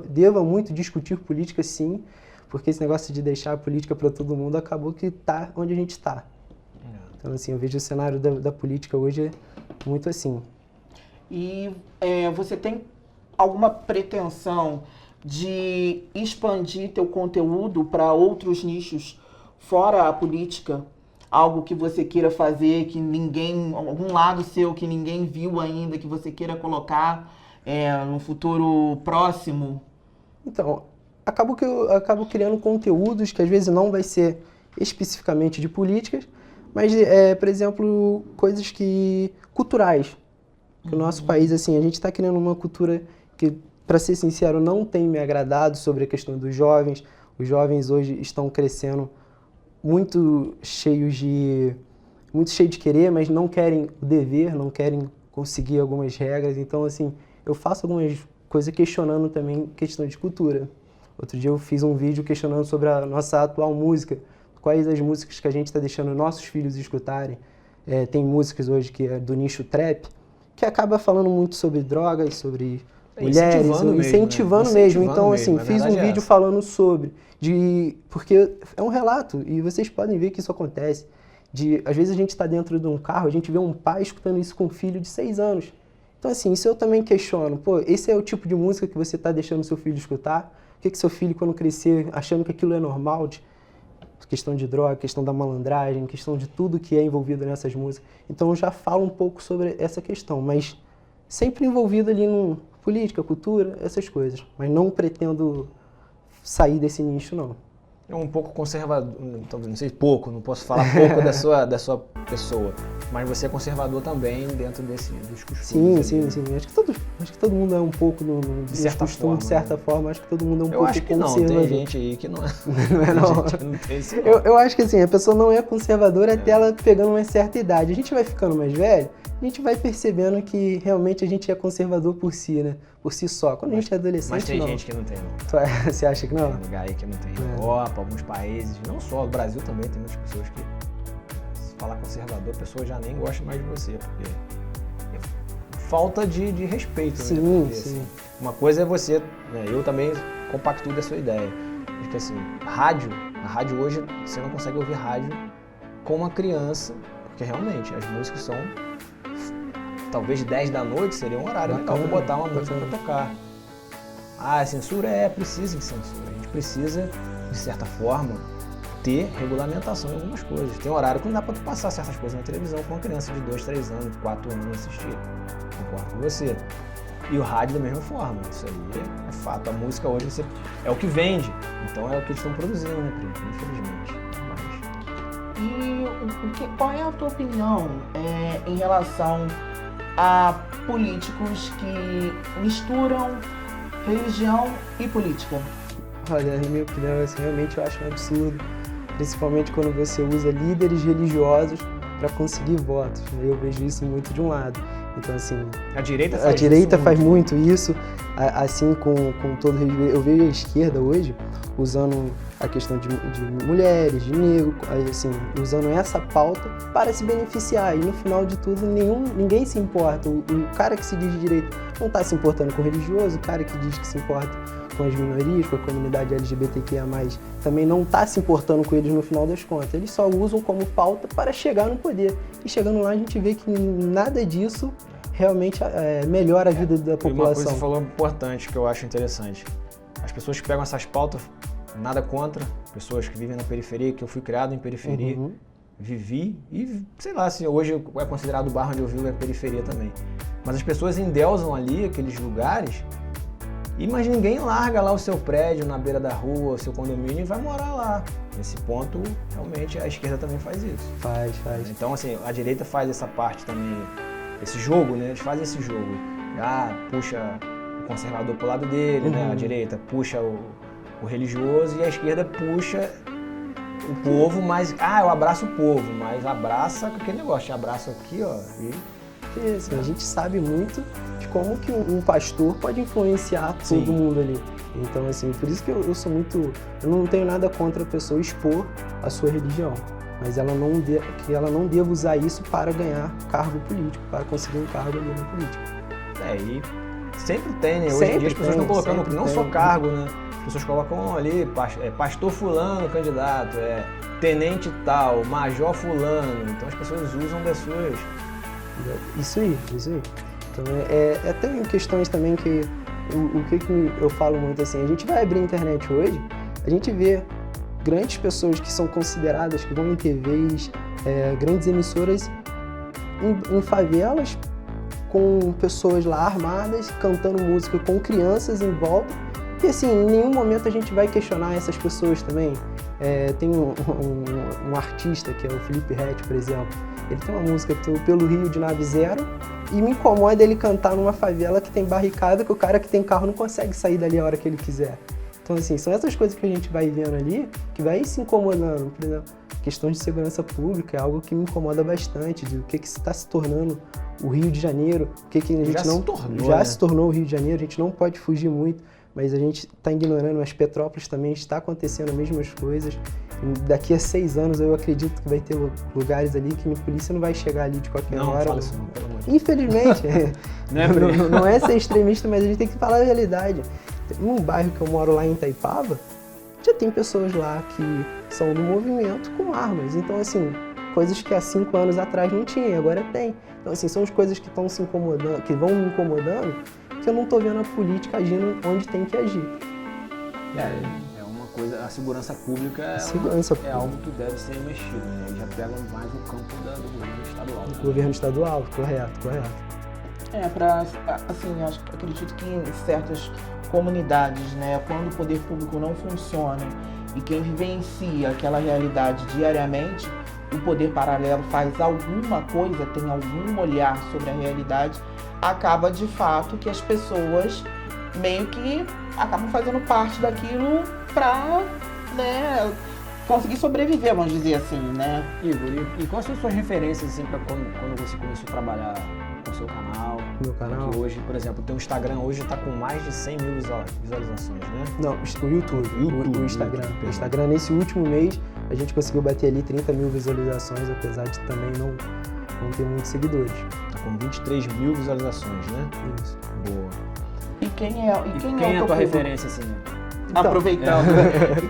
deva muito discutir política, sim, porque esse negócio de deixar a política para todo mundo acabou que está onde a gente está. Então, assim, eu vejo o cenário da política hoje muito assim. E você tem alguma pretensão de expandir teu conteúdo para outros nichos fora a política? Algo que você queira fazer, que algum lado seu que ninguém viu ainda, que você queira colocar no futuro próximo? Então, eu acabo criando conteúdos que às vezes não vai ser especificamente de políticas, mas, por exemplo, coisas culturais. Que o nosso país, assim, a gente está criando uma cultura que, para ser sincero, não tem me agradado sobre a questão dos jovens. Os jovens hoje estão crescendo muito cheios de querer, mas não querem o dever, não querem conseguir algumas regras. Então, assim, eu faço algumas coisas questionando também questão de cultura. Outro dia eu fiz um vídeo questionando sobre a nossa atual música, quais as músicas que a gente está deixando nossos filhos escutarem. Tem músicas hoje que é do nicho trap, que acaba falando muito sobre drogas, sobre mulheres, incentivando mesmo. Então, assim, fiz um vídeo falando sobre, porque é um relato, e vocês podem ver que isso acontece. Às vezes a gente está dentro de um carro, a gente vê um pai escutando isso com um filho de 6 anos. Então, assim, isso eu também questiono. Esse é o tipo de música que você está deixando seu filho escutar? O que seu filho, quando crescer, achando que aquilo é normal? Questão de droga, questão da malandragem, questão de tudo que é envolvido nessas músicas. Então eu já falo um pouco sobre essa questão, mas sempre envolvido ali no política, cultura, essas coisas. Mas não pretendo sair desse nicho, não. é um pouco conservador, não sei pouco, não posso falar pouco da sua pessoa, mas você é conservador também dentro dos costumes. Sim. Acho que todo mundo é um pouco de certa forma. De certa forma, acho que todo mundo é um eu pouco acho que conservador. não, tem gente aí que não é. Não é não. Tem gente que não tem isso, não. Eu acho que assim, a pessoa não é conservadora até ela pegando uma certa idade. A gente vai ficando mais velho, a gente vai percebendo que realmente a gente é conservador por si, né? Por si só. Quando a gente é adolescente, mas tem não. gente que não tem, não. Você acha que não? Tem lugar aí que não tem. Europa, alguns países, não só, o Brasil também tem muitas pessoas que, se falar conservador, a pessoa já nem gosta mais de você, porque é falta de respeito, sim, né? Porque, sim. Assim, uma coisa é você, né, eu também compactuo da sua ideia, porque assim, a rádio hoje, você não consegue ouvir rádio com uma criança, porque realmente as músicas são, talvez 10 da noite seria um horário legal para botar uma música para tocar. Ah, a censura precisa de censura, a gente precisa, de certa forma, ter regulamentação em algumas coisas. Tem horário que não dá para tu passar certas coisas na televisão com uma criança de 2, 3 anos, 4 anos assistir. Concordo com você. E o rádio da mesma forma. Isso aí é fato. A música hoje é o que vende. Então é o que eles estão produzindo, né, Pri? Infelizmente. E qual é a tua opinião em relação a políticos que misturam religião e política? Olha, na minha opinião, assim, realmente eu acho um absurdo, principalmente quando você usa líderes religiosos para conseguir votos. Eu vejo isso muito de um lado. Então, assim, a direita faz muito isso, assim, com todo respeito. Eu vejo a esquerda hoje usando a questão de mulheres, de negro, assim, usando essa pauta para se beneficiar. E no final de tudo, ninguém se importa. O cara que se diz de direita não está se importando com o religioso, o cara que diz que se importa com as minorias, com a comunidade LGBTQIA+, também não está se importando com eles no final das contas. Eles só usam como pauta para chegar no poder. E chegando lá a gente vê que nada disso realmente melhora a vida da população. E uma coisa que você falou importante, que eu acho interessante. As pessoas que pegam essas pautas, nada contra, pessoas que vivem na periferia, que eu fui criado em periferia, vivi e sei lá se hoje é considerado o bairro onde eu vivo é periferia também. Mas as pessoas endeusam ali aqueles lugares. Mas ninguém larga lá o seu prédio na beira da rua, o seu condomínio e vai morar lá. Nesse ponto, realmente, a esquerda também faz isso. Faz. Então, assim, a direita faz essa parte também, esse jogo, né? Eles fazem esse jogo. Puxa o conservador pro lado dele, né? A direita puxa o religioso e a esquerda puxa o povo, mas... eu abraço o povo, mas abraça com aquele negócio, abraço aqui, ó, e... Assim, a gente sabe muito de como que um pastor pode influenciar todo mundo ali. Então, assim, por isso que eu sou muito... Eu não tenho nada contra a pessoa expor a sua religião, mas que ela não deva usar isso para ganhar cargo político, para conseguir um cargo ali na política. E sempre tem, né? Hoje em dia as pessoas estão colocando não só cargo, né? As pessoas colocam ali, pastor fulano candidato, tenente tal, major fulano. Então as pessoas usam das suas... Isso aí. Então tem questões também que o que eu falo muito assim, a gente vai abrir a internet hoje, a gente vê grandes pessoas que são consideradas, que vão em TVs, grandes emissoras em favelas, com pessoas lá armadas, cantando música com crianças em volta, e assim, em nenhum momento a gente vai questionar essas pessoas também. Tem um artista que é o Felipe Ret, por exemplo. Ele tem uma música Pelo Rio de Nave Zero e me incomoda ele cantar numa favela que tem barricada, que o cara que tem carro não consegue sair dali a hora que ele quiser. Então, assim, são essas coisas que a gente vai vendo ali que vai se incomodando. Por exemplo, questões de segurança pública é algo que me incomoda bastante, de o que está se tornando o Rio de Janeiro, o que a gente se tornou o Rio de Janeiro, a gente não pode fugir muito, mas a gente está ignorando, as Petrópolis também está acontecendo as mesmas coisas. Daqui a 6 anos eu acredito que vai ter lugares ali que a polícia não vai chegar ali de qualquer hora. Não fala isso não, pelo amor de Deus. Infelizmente. Não é ser extremista, mas a gente tem que falar a realidade. Num bairro que eu moro lá em Itaipava, já tem pessoas lá que são do movimento com armas. Então, assim, coisas que há 5 anos atrás não tinha, agora tem. Então, assim, são as coisas que estão se incomodando, que vão me incomodando, que eu não estou vendo a política agindo onde tem que agir. A segurança pública é algo que deve ser mexido, né? Já pega mais o campo do governo estadual. Do governo estadual, correto. Acredito que em certas comunidades, né, quando o poder público não funciona e quem vivencia aquela realidade diariamente, o poder paralelo faz alguma coisa, tem algum olhar sobre a realidade, acaba de fato que as pessoas meio que acabam fazendo parte daquilo pra, né, conseguir sobreviver, vamos dizer assim, né? Igor, e quais são as suas referências assim, para quando você começou a trabalhar com o seu canal? Meu canal? Que hoje, por exemplo, o teu Instagram hoje está com mais de 100 mil visualizações, né? Não, o YouTube. O Instagram. O Instagram, nesse último mês, a gente conseguiu bater ali 30 mil visualizações, apesar de também não ter muitos seguidores. Tá com 23 mil visualizações, né? Isso. Boa. E quem é a tua referência, assim? Então, aproveitando,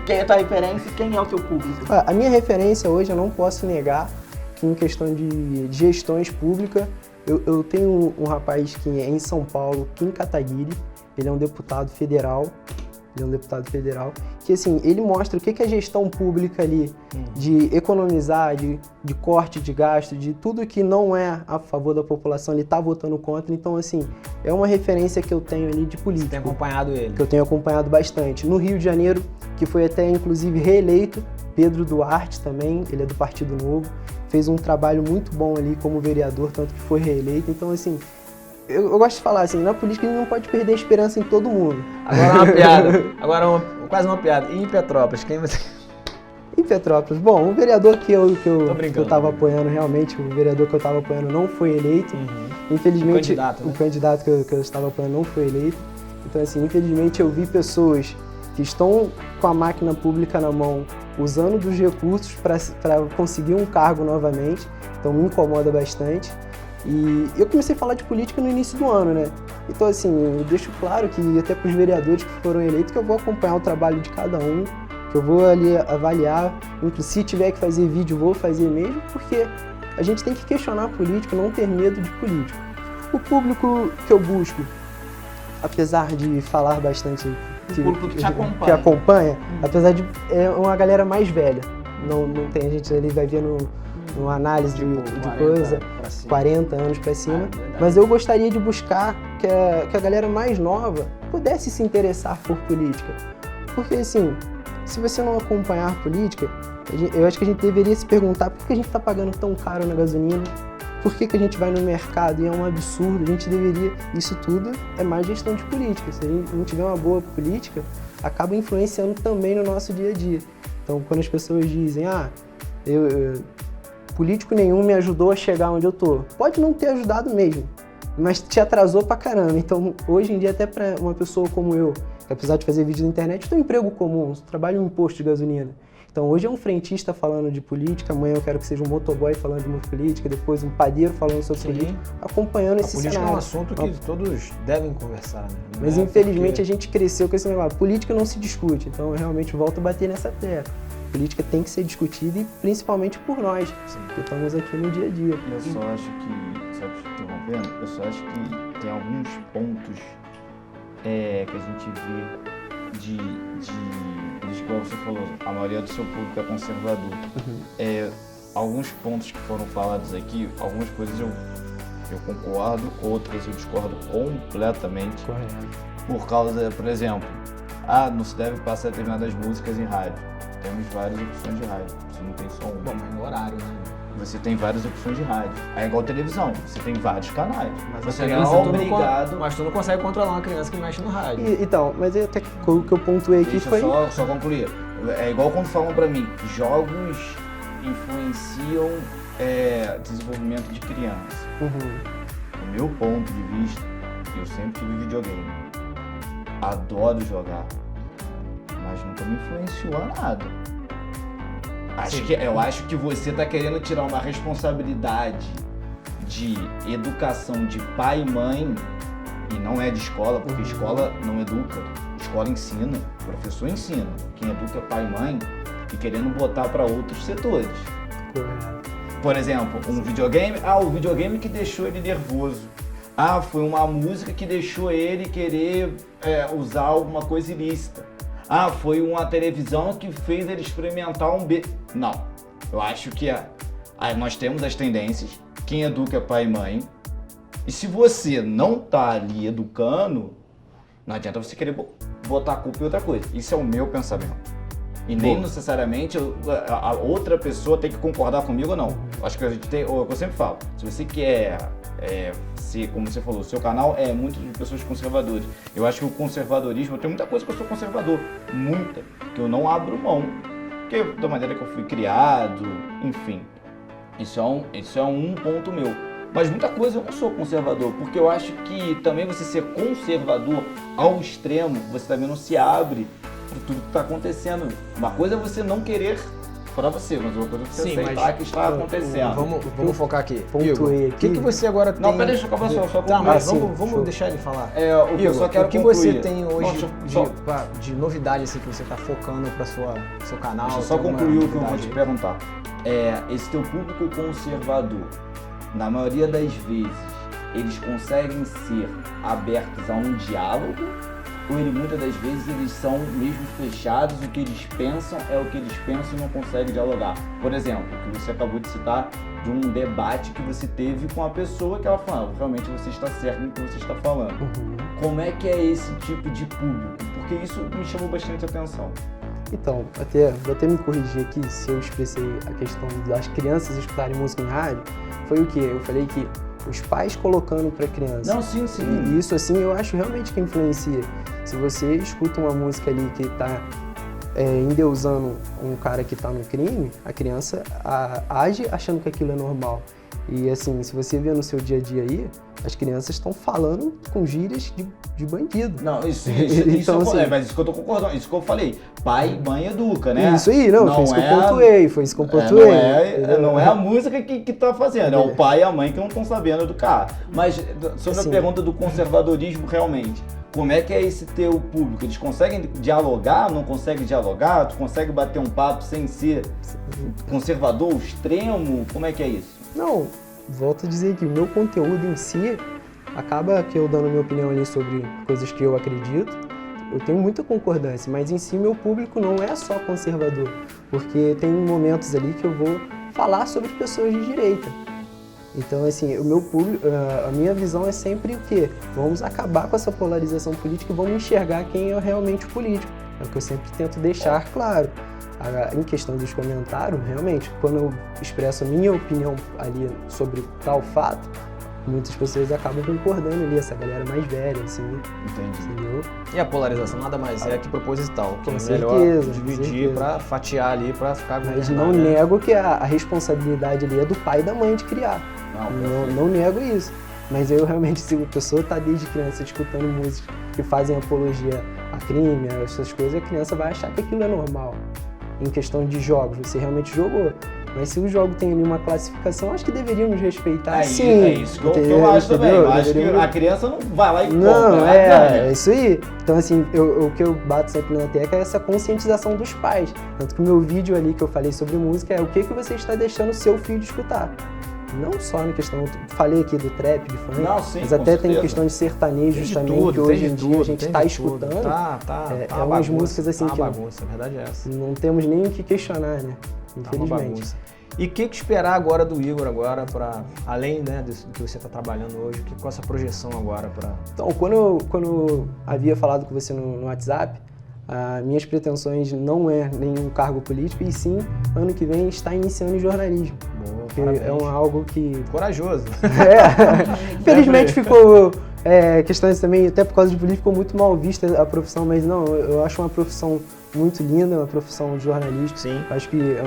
quem é a tua referência e quem é o teu público? A minha referência hoje, eu não posso negar que em questão de gestões públicas, eu tenho um rapaz que é em São Paulo, Kim Kataguiri, ele é um deputado federal, que assim, ele mostra o que é gestão pública ali, de economizar, de corte de gasto, de tudo que não é a favor da população, ele tá votando contra. Então assim, é uma referência que eu tenho ali de político. Você tem acompanhado ele? Que eu tenho acompanhado bastante. No Rio de Janeiro, que foi até inclusive reeleito, Pedro Duarte também, ele é do Partido Novo, fez um trabalho muito bom ali como vereador, tanto que foi reeleito. Então assim, eu gosto de falar assim, na política a gente não pode perder a esperança em todo mundo. Agora uma piada, quase uma piada. E em Petrópolis, quem você... Em Petrópolis, bom, o vereador que eu tava apoiando, realmente, o vereador que eu tava apoiando não foi eleito. Infelizmente, o candidato que eu estava apoiando não foi eleito. Então assim, infelizmente eu vi pessoas que estão com a máquina pública na mão, usando dos recursos para conseguir um cargo novamente, então me incomoda bastante. E eu comecei a falar de política no início do ano, né? Então assim, eu deixo claro que até para os vereadores que foram eleitos que eu vou acompanhar o trabalho de cada um, que eu vou ali avaliar, se tiver que fazer vídeo, vou fazer mesmo, porque a gente tem que questionar a política, não ter medo de político. O público que eu busco, apesar de falar bastante... O público que te acompanha. Que acompanha, apesar de... É uma galera mais velha. Não tem, a gente ali vai ver numa análise de coisa, 40 anos para cima, mas eu gostaria de buscar que a galera mais nova pudesse se interessar por política. Porque assim, se você não acompanhar política, eu acho que a gente deveria se perguntar por que a gente está pagando tão caro na gasolina, por que a gente vai no mercado e é um absurdo, a gente deveria... Isso tudo é mais gestão de política. Se a gente não tiver uma boa política, acaba influenciando também no nosso dia a dia. Então, quando as pessoas dizem, político nenhum me ajudou a chegar onde eu tô. Pode não ter ajudado mesmo, mas te atrasou pra caramba. Então, hoje em dia, até pra uma pessoa como eu, que apesar de fazer vídeo na internet, eu tenho um emprego comum, trabalho em um posto de gasolina. Então, hoje é um frentista falando de política, amanhã eu quero que seja um motoboy falando de política, depois um padeiro falando sobre política, acompanhando esse cenário. A política é um assunto que todos devem conversar, né? Mas infelizmente a gente cresceu com esse negócio. Política não se discute, então eu realmente volto a bater nessa tecla. Política tem que ser discutida e principalmente por nós, que estamos aqui no dia a dia. Eu só acho que, só te interrompendo, eu só acho que tem alguns pontos que a gente vê igual você falou, a maioria do seu público é conservador. Alguns pontos que foram falados aqui, algumas coisas eu concordo, outras eu discordo completamente. Correto. Por causa, por exemplo, não se deve passar determinadas músicas em rádio. Temos várias opções de rádio, você não tem só uma. Bom, mas no horário, né? Você tem várias opções de rádio. É igual televisão, você tem vários canais. Mas você não é obrigado... Mas tu não consegue controlar uma criança que mexe no rádio. Então, mas até que o que eu pontuei aqui foi... Só concluir. É igual quando falam pra mim, jogos influenciam desenvolvimento de criança. Do meu ponto de vista, eu sempre tive videogame. Adoro jogar. Mas nunca me influenciou a nada. Eu acho que você tá querendo tirar uma responsabilidade de educação de pai e mãe, e não é de escola, porque escola não educa, escola ensina, professor ensina. Quem educa é pai e mãe, e querendo botar para outros setores. Por exemplo, um videogame, o videogame que deixou ele nervoso. Foi uma música que deixou ele querer usar alguma coisa ilícita. Foi uma televisão que fez ele experimentar Não, eu acho que nós temos as tendências, quem educa é pai e mãe, E se você não tá ali educando, não adianta você querer botar a culpa em outra coisa. Isso é o meu pensamento. E nem necessariamente a outra pessoa tem que concordar comigo ou não. Acho que a gente tem, eu sempre falo, se você quer ser, como você falou, seu canal é muito de pessoas conservadoras. Eu acho que o conservadorismo, tem muita coisa que eu sou conservador, muita, que eu não abro mão, porque da maneira que eu fui criado, enfim. Isso é um ponto meu. Mas muita coisa eu não sou conservador, porque eu acho que também você ser conservador ao extremo, você também não se abre para tudo que está acontecendo. Uma coisa é você não querer para você, mas outra coisa é você aceitar que está acontecendo. Vamos focar aqui. Pontuei aqui. O que você agora tem... Não, peraí, deixa eu acabar só concluir. Tá, mas vamos deixar ele falar. Eu só quero o que concluir. você tem hoje de novidade assim, que você está focando para seu canal? Deixa eu só concluir o que eu vou te perguntar. Esse teu público conservador, na maioria das vezes, eles conseguem ser abertos a um diálogo? Ou muitas das vezes eles são mesmo fechados, o que eles pensam é o que eles pensam e não conseguem dialogar? Por exemplo, o que você acabou de citar de um debate que você teve com a pessoa que ela falou, realmente você está certo no que você está falando. Como é que é esse tipo de público? Porque isso me chamou bastante atenção. Então, vou até me corrigir aqui se eu expressei a questão das crianças escutarem música em rádio. Foi o quê? Eu falei que os pais colocando para criança. Não, sim. E isso, assim, eu acho realmente que influencia. Se você escuta uma música ali que está endeusando um cara que está no crime, a criança age achando que aquilo é normal. E assim, se você vê no seu dia a dia aí, as crianças estão falando com gírias de bandido. Não, isso então, assim, mas isso que eu tô concordando, isso que eu falei. Pai, mãe educa, né? Isso aí, foi isso que eu pontuei, Não é a música que tá fazendo, é o pai e a mãe que não estão sabendo educar. Mas sobre a pergunta do conservadorismo, realmente, como é que é esse teu público? Eles conseguem dialogar, não conseguem dialogar? Tu consegue bater um papo sem ser conservador, extremo? Como é que é isso? Não, volto a dizer que o meu conteúdo em si, acaba que eu dando minha opinião ali sobre coisas que eu acredito, eu tenho muita concordância, mas em si meu público não é só conservador, porque tem momentos ali que eu vou falar sobre pessoas de direita. Então, assim, o meu público, a minha visão é sempre o quê? Vamos acabar com essa polarização política e vamos enxergar quem é realmente o político. É o que eu sempre tento deixar claro. Em questão dos comentários, realmente, quando eu expresso a minha opinião ali sobre tal fato, muitas pessoas acabam concordando ali, essa galera mais velha, assim. Entendeu? E a polarização nada mais é que proposital, que com certeza, melhor dividir para fatiar ali, para ficar... Mas não nego que a responsabilidade ali é do pai e da mãe de criar. Não nego isso. Mas eu realmente, se a pessoa está desde criança escutando músicas que fazem apologia a crime, a essas coisas, a criança vai achar que aquilo é normal. Em questão de jogos, você realmente jogou. Mas se o jogo tem ali uma classificação, acho que deveríamos respeitar, sim. É isso que eu acho também. Eu acho que a criança não vai lá e compra. Não, é isso aí. Então, assim, o que eu bato sempre na tecla é essa conscientização dos pais. Tanto que o meu vídeo ali que eu falei sobre música é o que você está deixando o seu filho escutar. Não só na questão, falei aqui do trap, de funk, mas até tem questão de sertanejos também, que hoje em dia a gente está escutando. É umas músicas assim que bagunça, a verdade é essa. Não temos nem o que questionar, né? Infelizmente. E o que esperar agora do Igor agora, para além, né, do que você está trabalhando hoje, qual é essa projeção agora para... Então, quando eu havia falado com você no WhatsApp, minhas pretensões não é nenhum cargo político, e sim, ano que vem, estar iniciando em jornalismo. Algo que... Corajoso. Infelizmente ficou... questões também, até por causa de política, ficou muito mal vista a profissão, mas não, eu acho uma profissão muito linda, uma profissão de jornalista. Sim. Acho que é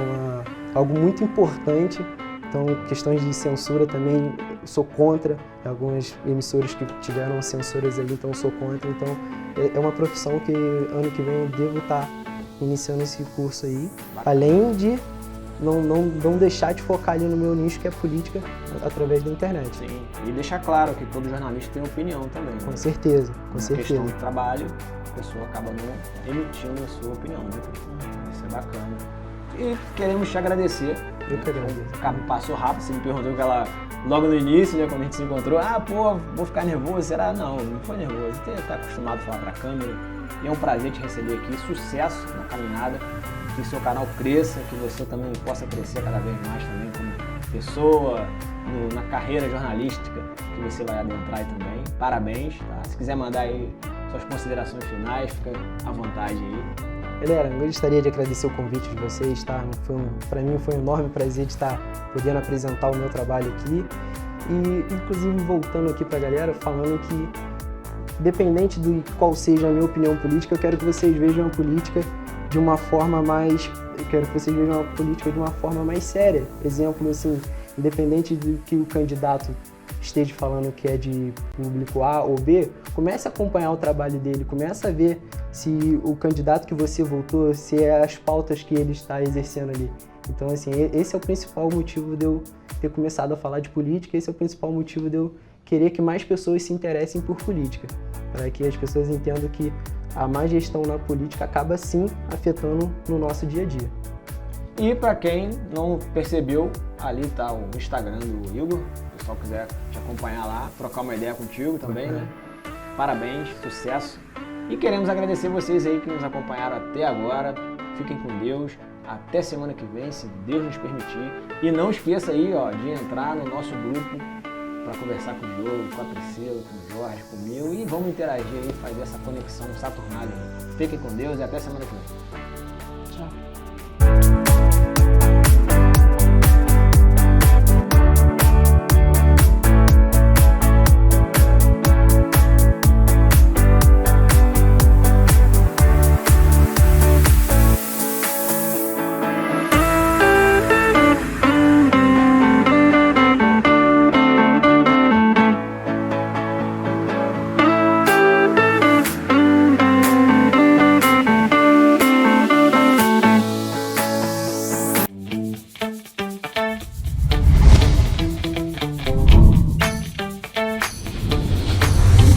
algo muito importante. Então, questões de censura também, sou contra. Algumas emissoras que tiveram censuras ali, então sou contra. Então, é uma profissão que ano que vem eu devo estar iniciando esse curso aí. Além de não deixar de focar ali no meu nicho, que é política, através da internet. Sim, e deixar claro que todo jornalista tem opinião também. Com certeza, com certeza. questão de trabalho, a pessoa acaba não emitindo a sua opinião, né? Isso é bacana. E queremos te agradecer. Eu que agradeço. Passou rápido, você me perguntou logo no início, né, quando a gente se encontrou, vou ficar nervoso, será? Não foi nervoso, você está acostumado a falar para a câmera. E é um prazer te receber aqui, sucesso na caminhada, que o seu canal cresça, que você também possa crescer cada vez mais também como pessoa, na carreira jornalística. que você vai adentrar aí também. Parabéns, tá? Se quiser mandar aí suas considerações finais, fica à vontade aí. Galera, eu gostaria de agradecer o convite de vocês, tá? Para mim foi um enorme prazer de estar podendo apresentar o meu trabalho aqui. E, inclusive, voltando aqui pra galera, falando que, independente de qual seja a minha opinião política, eu quero que vocês vejam a política de uma forma mais... Eu quero que vocês vejam a política de uma forma mais séria. Exemplo, assim, independente do que o candidato esteja falando que é de público A ou B, comece a acompanhar o trabalho dele, comece a ver se o candidato que você votou, se é as pautas que ele está exercendo ali. Então, assim, esse é o principal motivo de eu ter começado a falar de política, esse é o principal motivo de eu querer que mais pessoas se interessem por política, para que as pessoas entendam que a má gestão na política acaba, sim, afetando no nosso dia a dia. E para quem não percebeu, ali tá o Instagram do Igor, se o pessoal quiser te acompanhar lá, trocar uma ideia contigo também, né? Parabéns, sucesso. E queremos agradecer vocês aí que nos acompanharam até agora. Fiquem com Deus. Até semana que vem, se Deus nos permitir. E não esqueça aí, ó, de entrar no nosso grupo para conversar com o Diogo, com a Priscila, com o Jorge, comigo. E vamos interagir aí, fazer essa conexão saturnália. Fiquem com Deus e até semana que vem. Tchau.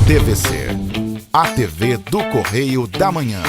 TVC, a TV do Correio da Manhã.